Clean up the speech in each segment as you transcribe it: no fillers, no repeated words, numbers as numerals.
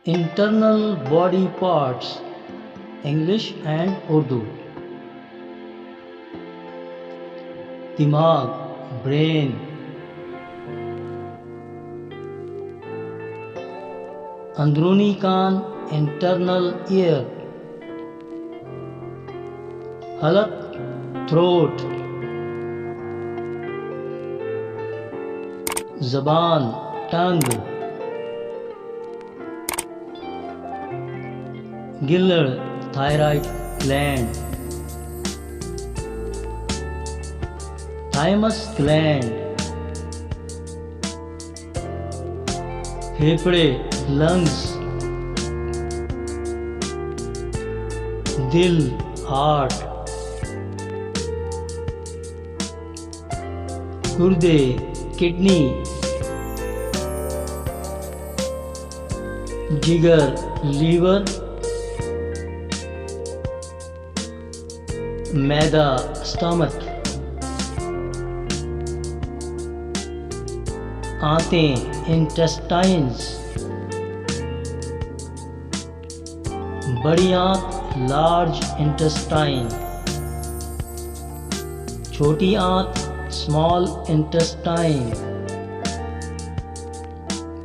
Internal body parts, English and Urdu. दिमाग, brain. अंदरूनी कान, internal ear. हलक, throat. ज़बान, tongue. गिल्लड़, thyroid gland. thymus gland. फेफड़े, lungs. दिल, heart. गुर्दे, kidney. जिगर, liver. मैदा, stomach. आंतें, intestines. बड़ी आंत, large intestine. छोटी आंत, small intestine.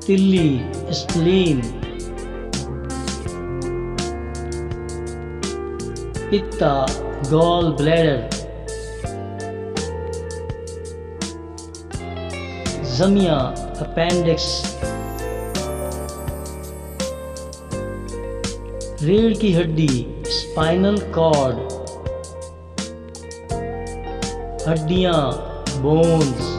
तिल्ली, spleen. पित्ता, gall bladder. ज़मिया, appendix. रीढ़ की हड्डी, spinal cord. हड्डियां, bones.